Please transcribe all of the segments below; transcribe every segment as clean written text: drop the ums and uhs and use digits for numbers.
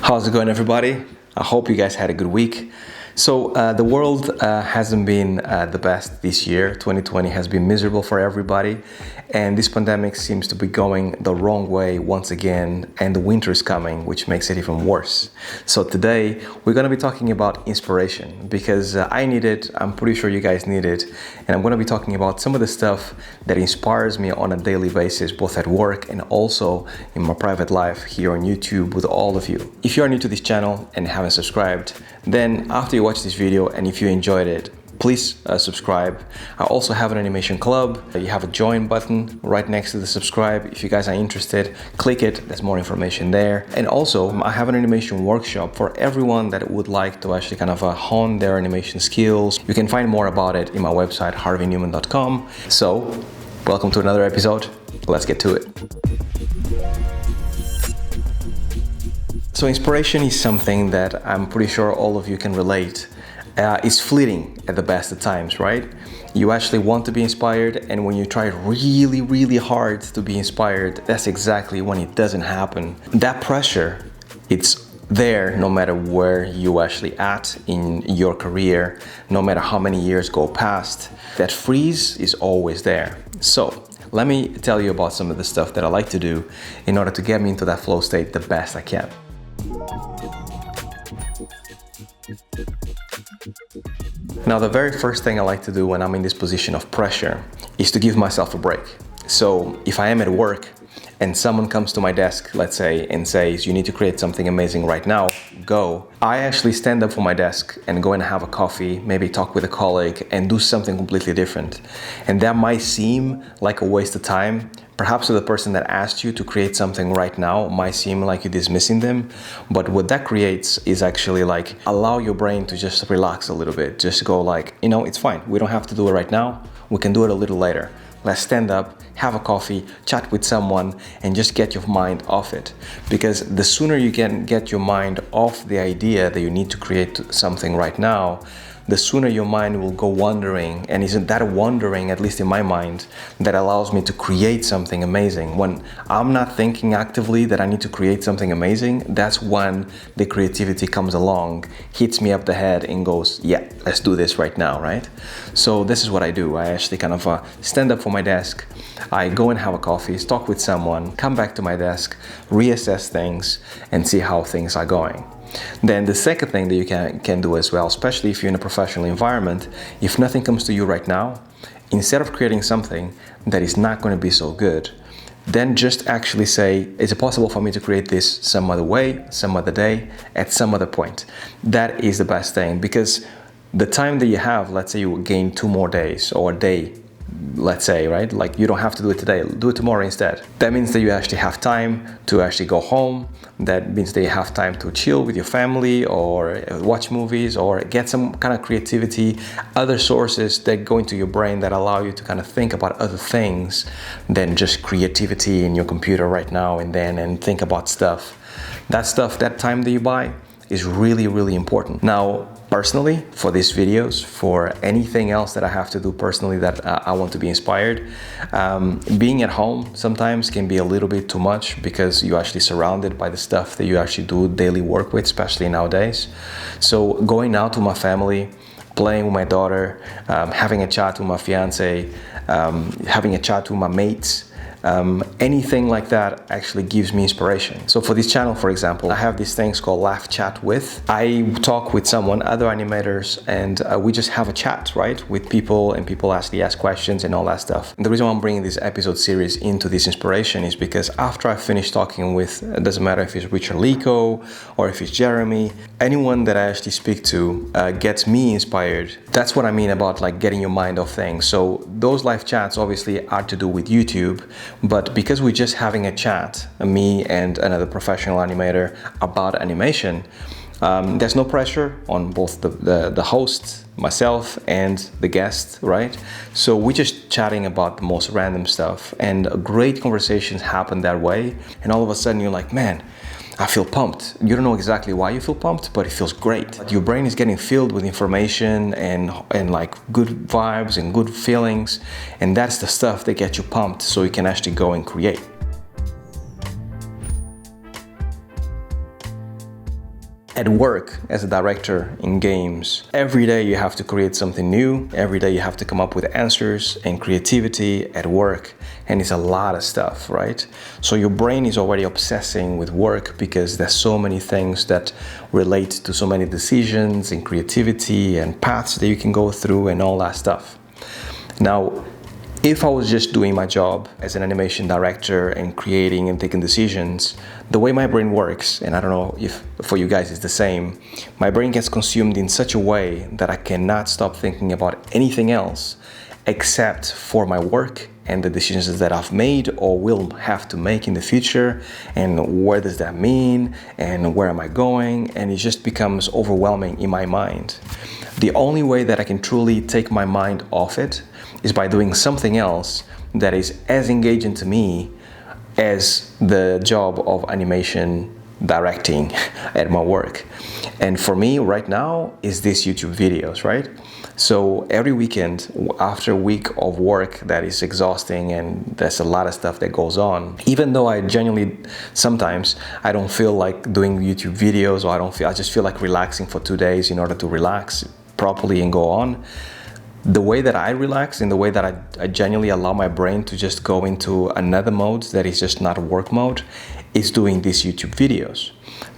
How's it going, everybody? I hope you guys had a good week. So the world hasn't been the best this year. 2020 has been miserable for everybody, and this pandemic seems to be going the wrong way once again, and the winter is coming, which makes it even worse. So today we're going to be talking about inspiration because I need it, I'm pretty sure you guys need it, and I'm going to be talking about some of the stuff that inspires me on a daily basis, both at work and also in my private life here on YouTube with all of you. If you are new to this channel and haven't subscribed, then after you watch this video and if you enjoyed it, please subscribe. I also have an animation club. You have a join button right next to the subscribe. If you guys are interested, click it. There's more information there. And also I have an animation workshop for everyone that would like to actually kind of hone their animation skills. You can find more about it in my website, harveynewman.com. So welcome to another episode. Let's get to it. So inspiration is something that I'm pretty sure all of you can relate. It's fleeting at the best of times, right? You actually want to be inspired, and when you try really hard to be inspired, that's exactly when it doesn't happen. That pressure, it's there no matter where you actually at in your career, no matter how many years go past. That freeze is always there. So let me tell you about some of the stuff that I like to do in order to get me into that flow state the best I can. Now, the very first thing I like to do when I'm in this position of pressure is to give myself a break. So if I am at work and someone comes to my desk, let's say, and says, you need to create something amazing right now, go. I actually stand up from my desk and go and have a coffee, maybe talk with a colleague and do something completely different. And that might seem like a waste of time. Perhaps to the person that asked you to create something right now, might seem like you're dismissing them. But what that creates is actually like allow your brain to just relax a little bit. Just go like, it's fine. We don't have to do it right now. We can do it a little later. Let's stand up, have a coffee, chat with someone, and just get your mind off it. Because the sooner you can get your mind off the idea that you need to create something right now, the sooner your mind will go wandering. And isn't that wandering, at least in my mind, that allows me to create something amazing? When I'm not thinking actively that I need to create something amazing, that's when the creativity comes along, hits me up the head and goes, yeah, let's do this right now, right? So this is what I do. I actually kind of stand up from my desk, I go and have a coffee, talk with someone, come back to my desk, reassess things and see how things are going. Then the second thing that you can do as well, especially if you're in a professional environment, if nothing comes to you right now, instead of creating something that is not going to be so good, then just actually say, is it possible for me to create this some other way, some other day, at some other point? That is the best thing, because the time that you have, let's say you gain 2 more days or a day, let's say, right? Like you don't have to do it today, do it tomorrow instead. That means that you actually have time to actually go home. That means that you have time to chill with your family or watch movies or get some kind of creativity, other sources that go into your brain that allow you to kind of think about other things than just creativity in your computer right now and then, and think about stuff. That time that you buy is really important. Now, personally, for these videos, for anything else that I have to do personally that I want to be inspired, being at home sometimes can be a little bit too much because you're actually surrounded by the stuff that you actually do daily work with, especially nowadays. So going out with my family, playing with my daughter, having a chat with my fiance, having a chat with my mates, anything like that actually gives me inspiration. So for this channel, for example, I have these things called Laugh Chat With. I talk with someone, other animators, and we just have a chat, right, with people, and people actually ask questions and all that stuff. And the reason why I'm bringing this episode series into this inspiration is because after I finish talking with, it doesn't matter if it's Richard Lico or if it's Jeremy, anyone that I actually speak to gets me inspired. That's what I mean about like getting your mind off things. So those live chats obviously are to do with YouTube, but because we're just having a chat, me and another professional animator, about animation, there's no pressure on both the host, myself, and the guest, right? So we're just chatting about the most random stuff, and great conversations happen that way. And all of a sudden you're like, man, I feel pumped. You don't know exactly why you feel pumped, but it feels great. Your brain is getting filled with information and like good vibes and good feelings. And that's the stuff that gets you pumped so you can actually go and create. At work, as a director in games, every day you have to create something new. Every day you have to come up with answers and creativity at work. And it's a lot of stuff, right? So your brain is already obsessing with work because there's so many things that relate to so many decisions and creativity and paths that you can go through and all that stuff. Now, if I was just doing my job as an animation director and creating and taking decisions, the way my brain works, and I don't know if for you guys it's the same, my brain gets consumed in such a way that I cannot stop thinking about anything else except for my work and the decisions that I've made or will have to make in the future, and what does that mean, and where am I going, and it just becomes overwhelming in my mind. The only way that I can truly take my mind off it is by doing something else that is as engaging to me as the job of animation directing at my work. And for me right now is this YouTube videos, right? So every weekend, after a week of work that is exhausting and there's a lot of stuff that goes on, even though I genuinely, sometimes I don't feel like doing YouTube videos, or I just feel like relaxing for 2 days in order to relax properly and go on. The way that I relax and the way that I genuinely allow my brain to just go into another mode that is just not work mode is doing these YouTube videos.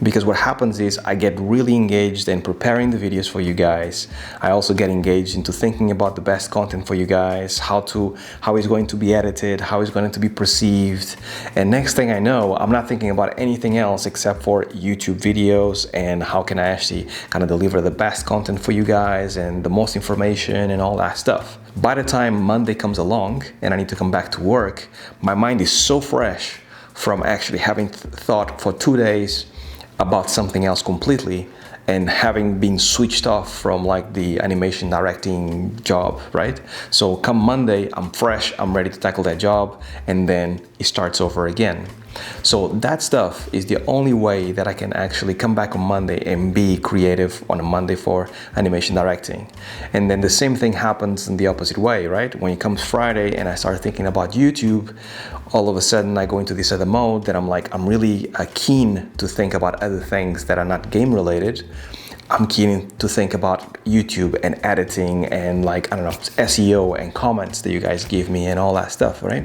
Because what happens is I get really engaged in preparing the videos for you guys. I also get engaged into thinking about the best content for you guys, how it's going to be edited, how it's going to be perceived. And next thing I know, I'm not thinking about anything else except for YouTube videos and how can I actually kind of deliver the best content for you guys and the most information and all that stuff. By the time Monday comes along and I need to come back to work, my mind is so fresh from actually having thought for 2 days about something else completely and having been switched off from like the animation directing job, right? So come Monday, I'm fresh, I'm ready to tackle that job, and then it starts over again. So that stuff is the only way that I can actually come back on Monday and be creative on a Monday for animation directing. And then the same thing happens in the opposite way, right? When it comes Friday and I start thinking about YouTube, all of a sudden I go into this other mode that I'm really keen to think about other things that are not game related. I'm keen to think about YouTube and editing and like, I don't know, SEO and comments that you guys give me and all that stuff, right?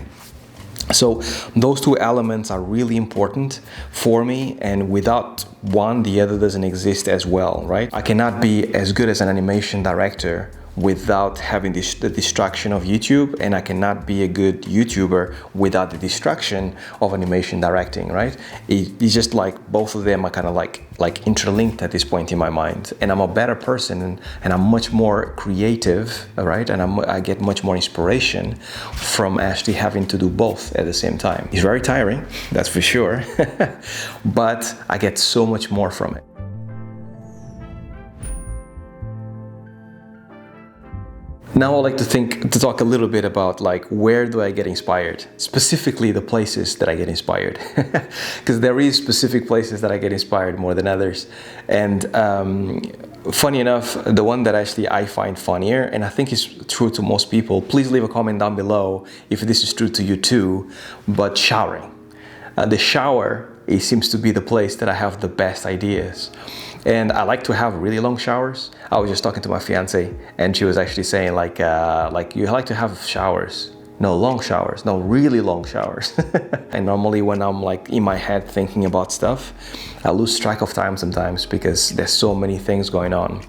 So those two elements are really important for me, and without one, the other doesn't exist as well, right? I cannot be as good as an animation director without having the distraction of YouTube, and I cannot be a good YouTuber without the distraction of animation directing, right? It's just like both of them are kind of like interlinked at this point in my mind, and I'm a better person and I'm much more creative, right? And I get much more inspiration from actually having to do both at the same time. It's very tiring, that's for sure, but I get so much more from it. Now I'd like to talk a little bit about like where do I get inspired, specifically the places that I get inspired, because there is specific places that I get inspired more than others. And funny enough, the one that actually I find funnier, and I think is true to most people, please leave a comment down below if this is true to you too, but showering. The shower, it seems to be the place that I have the best ideas. And I like to have really long showers. I was just talking to my fiance and she was actually saying like you like to have showers. No, long showers, no, really long showers. And normally when I'm like in my head thinking about stuff, I lose track of time sometimes because there's so many things going on.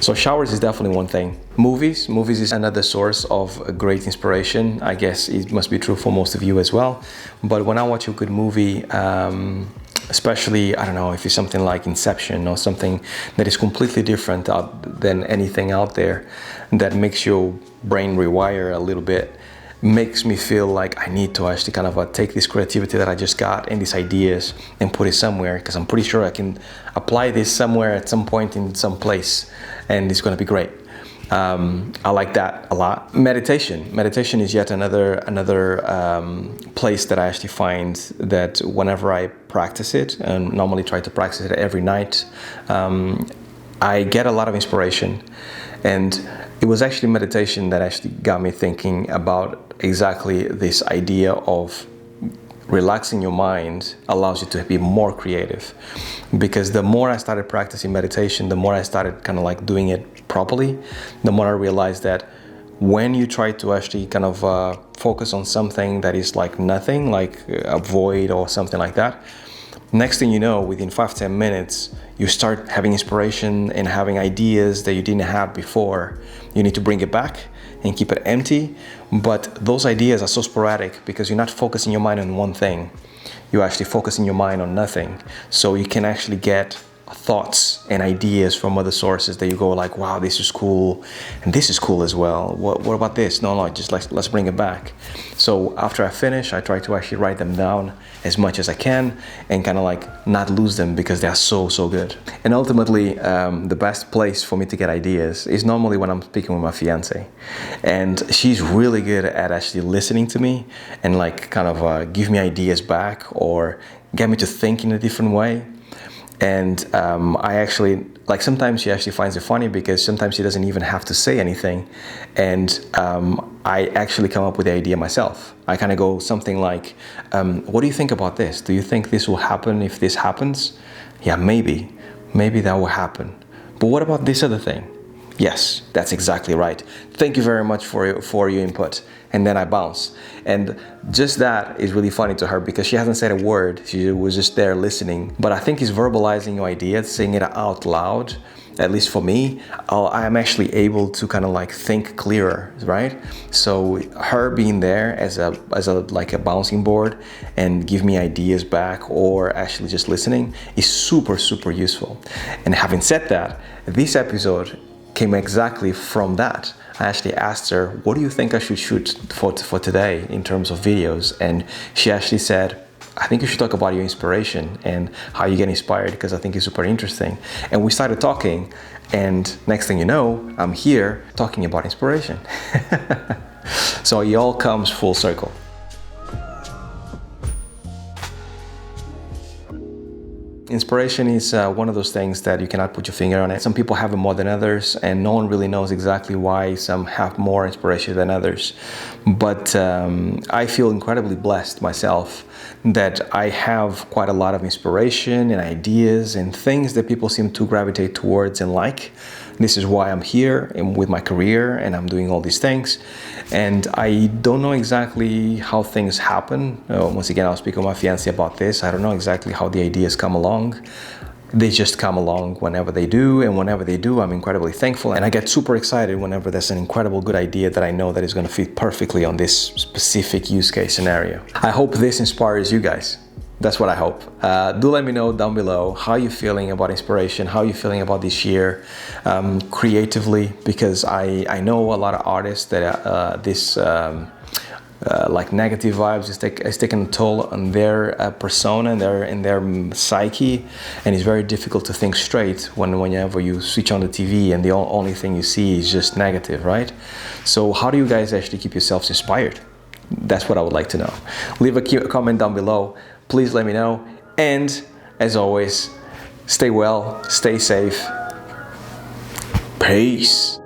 So showers is definitely one thing. Movies is another source of great inspiration. I guess it must be true for most of you as well. But when I watch a good movie, especially, I don't know, if it's something like Inception or something that is completely different than anything out there, that makes your brain rewire a little bit, makes me feel like I need to actually kind of take this creativity that I just got and these ideas and put it somewhere, because I'm pretty sure I can apply this somewhere at some point in some place and it's going to be great. I like that a lot. Meditation is yet another place that I actually find that whenever I practice it, and normally try to practice it every night, I get a lot of inspiration. And it was actually meditation that actually got me thinking about exactly this idea of relaxing your mind allows you to be more creative. Because the more I started practicing meditation, the more I started kind of like doing it properly, the more I realized that when you try to actually kind of focus on something that is like nothing, like a void or something like that, next thing you know, within 5-10 minutes, you start having inspiration and having ideas that you didn't have before. You need to bring it back and keep it empty. But those ideas are so sporadic because you're not focusing your mind on one thing. You're actually focusing your mind on nothing. So you can actually get thoughts and ideas from other sources that you go like, wow, this is cool, and this is cool as well. What about this? No, just let's bring it back. So after I finish, I try to actually write them down as much as I can and kind of like not lose them because they are so good. And ultimately, the best place for me to get ideas is normally when I'm speaking with my fiance, and she's really good at actually listening to me and like kind of give me ideas back or get me to think in a different way. And I actually, like sometimes she actually finds it funny because sometimes she doesn't even have to say anything. And I actually come up with the idea myself. I kind of go something like, what do you think about this? Do you think this will happen if this happens? Yeah, maybe that will happen. But what about this other thing? Yes, that's exactly right. Thank you very much for your input. And then I bounce. And just that is really funny to her because she hasn't said a word. She was just there listening. But I think it's verbalizing your idea, saying it out loud. At least for me, I am actually able to kind of like think clearer, right? So her being there as a like a bouncing board and give me ideas back or actually just listening is super useful. And having said that, this episode came exactly from that. I actually asked her, what do you think I should shoot for today in terms of videos? And she actually said, I think you should talk about your inspiration and how you get inspired because I think it's super interesting. And we started talking, and next thing you know, I'm here talking about inspiration. So it all comes full circle. Inspiration is one of those things that you cannot put your finger on it. Some people have it more than others, and no one really knows exactly why some have more inspiration than others. But I feel incredibly blessed myself that I have quite a lot of inspiration and ideas and things that people seem to gravitate towards and like. This is why I'm here and with my career and I'm doing all these things. And I don't know exactly how things happen. Once again, I'll speak with my fiancé about this. I don't know exactly how the ideas come along. They just come along whenever they do, and whenever they do, I'm incredibly thankful. And I get super excited whenever there's an incredible good idea that I know that is going to fit perfectly on this specific use case scenario. I hope this inspires you guys. That's what I hope. Do let me know down below how you're feeling about inspiration, how you're feeling about this year creatively, because I know a lot of artists that like negative vibes is taking a toll on their persona and their psyche, and it's very difficult to think straight whenever you switch on the TV and the only thing you see is just negative, right? So how do you guys actually keep yourselves inspired? That's what I would like to know. Leave a comment down below. Please let me know. And as always, stay well, stay safe. Peace.